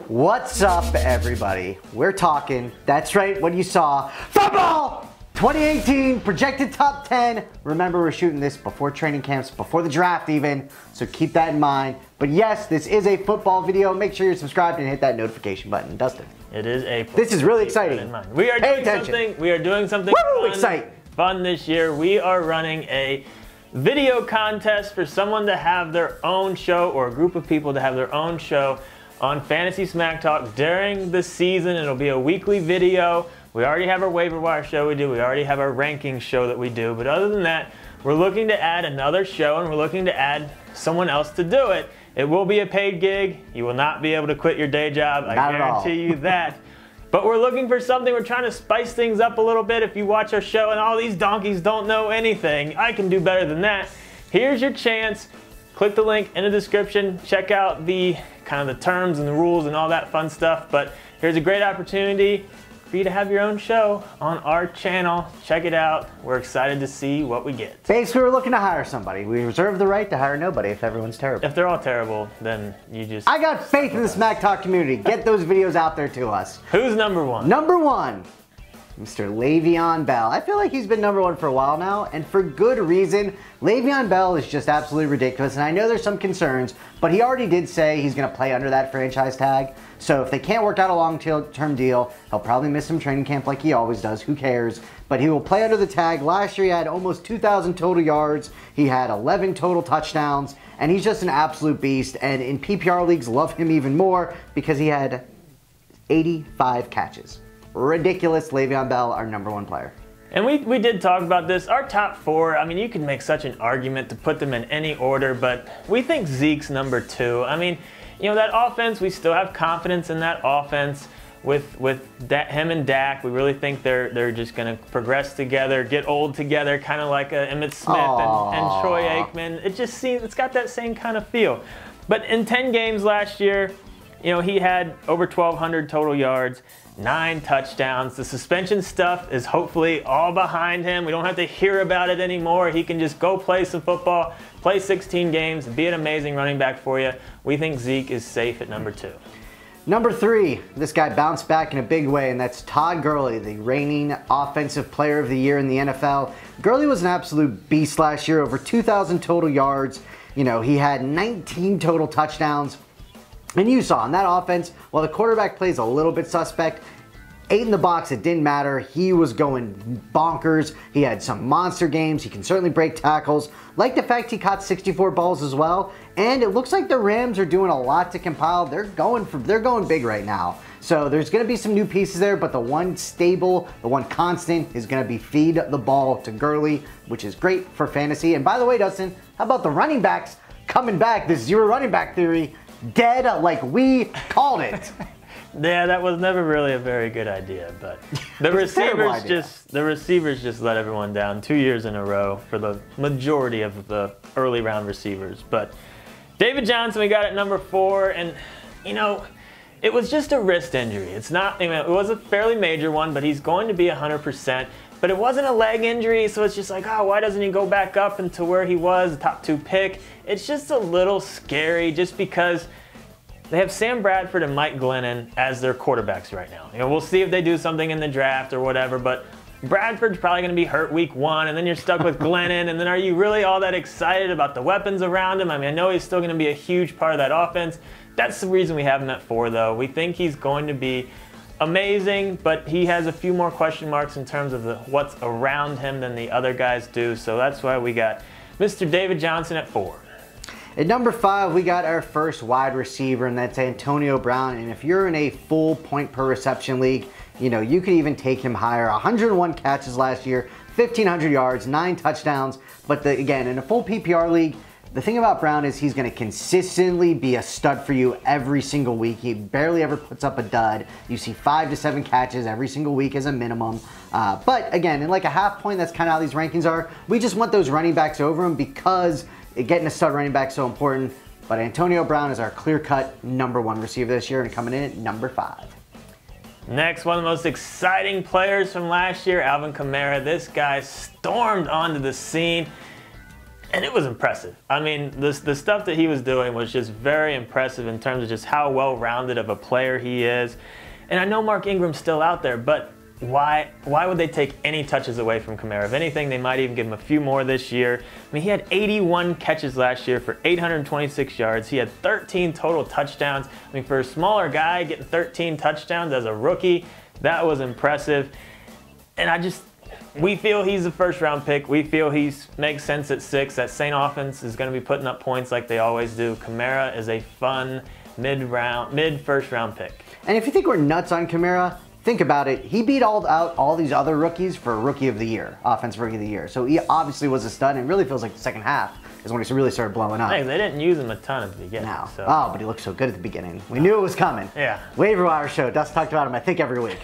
What's up, everybody? We're talking, that's right, what you saw, football 2018 projected top 10. Remember, we're shooting this before training camps, before the draft even, so keep that in mind. But yes, this is a football video. Make sure you're subscribed and hit that notification button. Dustin, it is a this is really exciting. We are doing something fun this year. We are running a video contest for someone to have their own show, or a group of people to have their own show on Fantasy Smack Talk during the season. It'll be a weekly video. We already have our waiver wire show we do. We already have our rankings show that we do. But other than that, we're looking to add another show, and we're looking to add someone else to do it. It will be a paid gig. You will not be able to quit your day job. I guarantee you that. But we're looking for something. We're trying to spice things up a little bit. If you watch our show and all these donkeys don't know anything, I can do better than that. Here's your chance. Click the link in the description. Check out the kind of the terms and the rules and all that fun stuff. But here's a great opportunity for you to have your own show on our channel. Check it out. We're excited to see what we get. Basically, we're looking to hire somebody. We reserve the right to hire nobody if everyone's terrible. If they're all terrible, then you just... I got faith in the Smack Talk community. Get those videos out there to us. Who's number one? Number one, Mr. Le'Veon Bell. I feel like he's been number one for a while now, and for good reason. Le'Veon Bell is just absolutely ridiculous, and I know there's some concerns, but he already did say he's going to play under that franchise tag. So if they can't work out a long-term deal, he'll probably miss some training camp like he always does. Who cares? But he will play under the tag. Last year he had almost 2,000 total yards. He had 11 total touchdowns, and he's just an absolute beast. And in PPR leagues, love him even more because he had 85 catches. Ridiculous. Le'Veon Bell, our number one player. And we did talk about this. Our top four, I mean, you can make such an argument to put them in any order, but we think Zeke's number two. I mean, you know, that offense, we still have confidence in that offense with him and Dak. We really think they're just going to progress together, get old together, kind of like Emmitt Smith and Troy Aikman. It just seems, it's got that same kind of feel. But in 10 games last year, you know, he had over 1,200 total yards, 9 touchdowns. The suspension stuff is hopefully all behind him. We don't have to hear about it anymore. He can just go play some football, play 16 games, be an amazing running back for you. We think Zeke is safe at number two. Number three, this guy bounced back in a big way, and that's Todd Gurley, the reigning Offensive Player of the Year in the NFL. Gurley was an absolute beast last year, over 2,000 total yards. You know, he had 19 total touchdowns. And you saw in that offense, while the quarterback plays a little bit suspect, 8 in the box, it didn't matter. He was going bonkers. He had some monster games. He can certainly break tackles. Like the fact he caught 64 balls as well. And it looks like the Rams are doing a lot to compile. They're going big right now. So there's going to be some new pieces there, but the one stable, the one constant is going to be feed the ball to Gurley, which is great for fantasy. And by the way, Dustin, how about the running backs coming back? This zero running back theory, dead like we called it. Yeah, that was never really a very good idea, but the receivers just let everyone down 2 years in a row for the majority of the early round receivers. But David Johnson, we got at number 4, and you know, it was just a wrist injury. It's not, you know, it was a fairly major one, but he's going to be 100%. But it wasn't a leg injury, so it's just like, oh, why doesn't he go back up into where he was, the top 2 pick? It's just a little scary just because they have Sam Bradford and Mike Glennon as their quarterbacks right now. You know, we'll see if they do something in the draft or whatever, but Bradford's probably going to be hurt week 1, and then you're stuck with Glennon, and then are you really all that excited about the weapons around him? I mean, I know he's still going to be a huge part of that offense. That's the reason we have him at 4, though. We think he's going to be amazing, but he has a few more question marks in terms of what's around him than the other guys do, so that's why we got Mr. David Johnson at 4. At number 5, we got our first wide receiver, and that's Antonio Brown. And if you're in a full point per reception league, you know, you could even take him higher. 101 catches last year, 1,500 yards, 9 touchdowns. But again, in a full PPR league, the thing about Brown is he's going to consistently be a stud for you every single week. He barely ever puts up a dud. You see 5 to 7 catches every single week as a minimum. But again, in like a half point, that's kind of how these rankings are. We just want those running backs over him because getting a stud running back is so important. But Antonio Brown is our clear-cut number 1 receiver this year and coming in at number 5. Next, one of the most exciting players from last year, Alvin Camara. This guy stormed onto the scene. And it was impressive. I mean, the stuff that he was doing was just very impressive in terms of just how well-rounded of a player he is. And I know Mark Ingram's still out there, but why would they take any touches away from Camara? If anything, they might even give him a few more this year. I mean, he had 81 catches last year for 826 yards. He had 13 total touchdowns. I mean, for a smaller guy, getting 13 touchdowns as a rookie, that was impressive. And we feel he's a first-round pick. We feel he makes sense at 6. That Saint offense is going to be putting up points like they always do. Camara is a fun mid-first-round pick. And if you think we're nuts on Camara, think about it. He beat out all these other rookies for Rookie of the Year, Offensive Rookie of the Year. So he obviously was a stud, and it really feels like the second half is when he really started blowing up. Hey, they didn't use him a ton at the beginning. No. So. Oh, but he looked so good at the beginning. We knew it was coming. Yeah. Waiver wire show. Dust talked about him, I think, every week.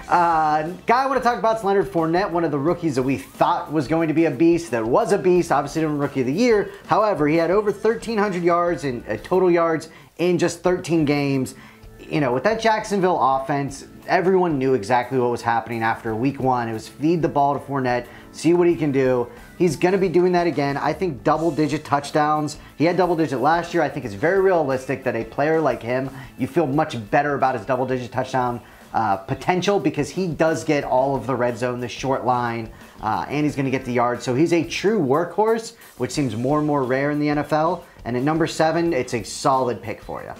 Guy I want to talk about is Leonard Fournette, one of the rookies that we thought was going to be a beast, that was a beast, obviously didn't Rookie of the Year. However, he had over 1,300 yards in total yards in just 13 games. You know, with that Jacksonville offense, everyone knew exactly what was happening after week 1. It was feed the ball to Fournette, see what he can do. He's going to be doing that again. I think double-digit touchdowns. He had double-digit last year. I think it's very realistic that a player like him, you feel much better about his double-digit touchdown potential because he does get all of the red zone, the short line, and he's going to get the yards. So he's a true workhorse, which seems more and more rare in the NFL. And at number 7, it's a solid pick for you.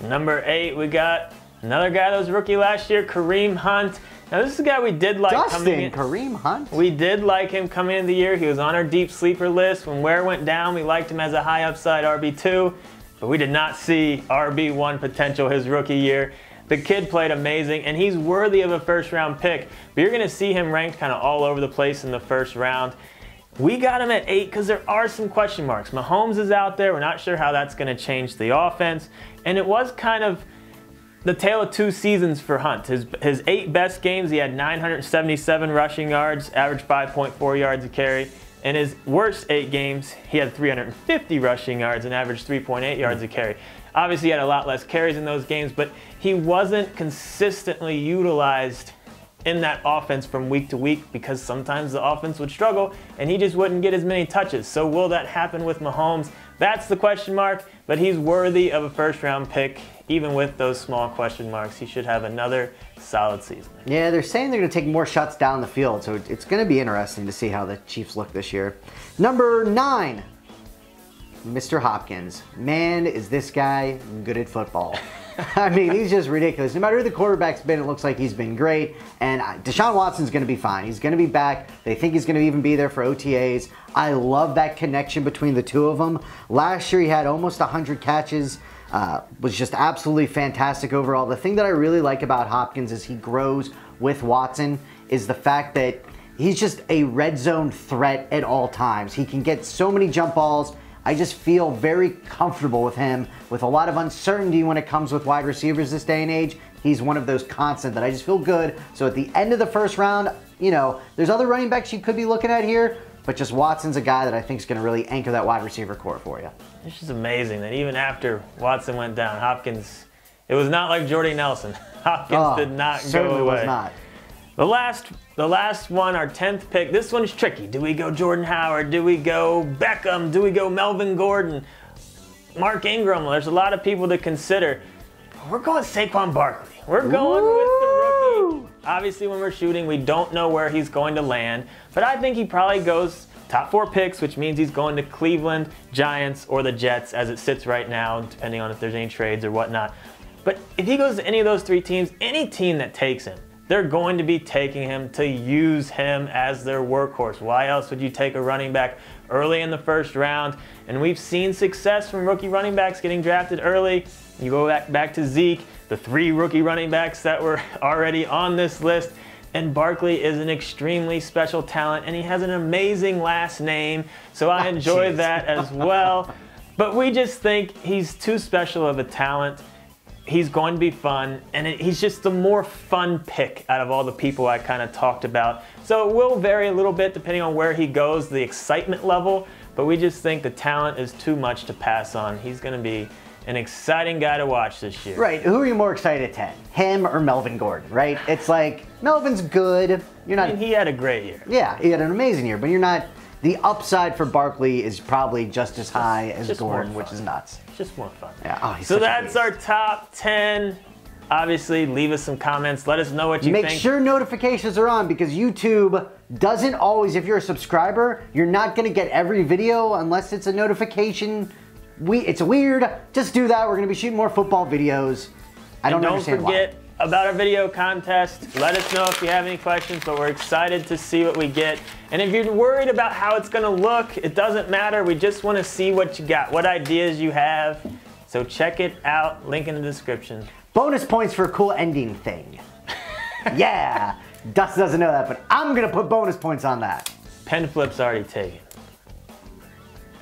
Number 8, we got another guy that was rookie last year, Harima Hunt. Now this is a guy we did like coming in. Harima Hunt? We did like him coming into the year. He was on our deep sleeper list. When Ware went down, we liked him as a high upside RB2, but we did not see RB1 potential his rookie year. The kid played amazing, and he's worthy of a first-round pick. But you're going to see him ranked kind of all over the place in the first round. We got him at 8 because there are some question marks. Mahomes is out there. We're not sure how that's going to change the offense. And it was kind of the tale of 2 seasons for Hunt. His 8 best games, he had 977 rushing yards, averaged 5.4 yards a carry. In his worst 8 games, he had 350 rushing yards and averaged 3.8 yards a carry. Obviously, he had a lot less carries in those games, but he wasn't consistently utilized in that offense from week to week because sometimes the offense would struggle and he just wouldn't get as many touches. So will that happen with Mahomes? That's the question mark, but he's worthy of a first-round pick. Even with those small question marks, he should have another solid season. Yeah, they're saying they're going to take more shots down the field, so it's going to be interesting to see how the Chiefs look this year. Number 9, Mr. Hopkins. Man, is this guy good at football. I mean, he's just ridiculous. No matter who the quarterback's been, it looks like he's been great. And Deshaun Watson's going to be fine. He's going to be back. They think he's going to even be there for OTAs. I love that connection between the two of them. Last year, he had almost 100 catches. Was just absolutely fantastic overall. The thing that I really like about Hopkins is he grows with Watson is the fact that he's just a red zone threat at all times. He can get so many jump balls. I just feel very comfortable with him. With a lot of uncertainty when it comes with wide receivers this day and age, he's one of those constant that I just feel good. So at the end of the first round, you know, there's other running backs you could be looking at here, but just Watson's a guy that I think is going to really anchor that wide receiver core for you. It's just amazing that even after Watson went down, Hopkins, it was not like Jordy Nelson. Hopkins did not go away. Certainly was not. The last one, our 10th pick, this one's tricky. Do we go Jordan Howard? Do we go Beckham? Do we go Melvin Gordon? Mark Ingram? There's a lot of people to consider. We're going Saquon Barkley. We're going with the rookie. Obviously, when we're shooting, we don't know where he's going to land. But I think he probably goes top 4 picks, which means he's going to Cleveland, Giants, or the Jets as it sits right now, depending on if there's any trades or whatnot. But if he goes to any of those 3 teams, any team that takes him, they're going to be taking him to use him as their workhorse. Why else would you take a running back early in the first round? And we've seen success from rookie running backs getting drafted early. You go back to Zeke, the 3 rookie running backs that were already on this list. And Barkley is an extremely special talent, and he has an amazing last name. So I enjoy that as well. But we just think he's too special of a talent. He's going to be fun, and he's just the more fun pick out of all the people I kind of talked about. So it will vary a little bit depending on where he goes, the excitement level, but we just think the talent is too much to pass on. He's going to be an exciting guy to watch this year. Right. Who are you more excited at 10? Him or Melvin Gordon, right? It's like, Melvin's good. You're not. I mean, he had a great year. Yeah, he had an amazing year, but you're not the upside for Barkley is probably just as high as Gordon, which is nuts. It's just more fun. Yeah. Oh, so that's our top 10. Obviously, leave us some comments. Let us know what you think. Make sure notifications are on because YouTube doesn't always, if you're a subscriber, you're not going to get every video unless it's a notification. It's weird. Just do that. We're going to be shooting more football videos. I don't understand why. Don't forget about our video contest. Let us know if you have any questions, but we're excited to see what we get. And if you're worried about how it's going to look, it doesn't matter. We just want to see what you got, what ideas you have. So check it out. Link in the description. Bonus points for a cool ending thing. Yeah. Dust doesn't know that, but I'm going to put bonus points on that. Pen flip's already taken.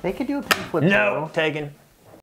They could do a pen flip. No, taken.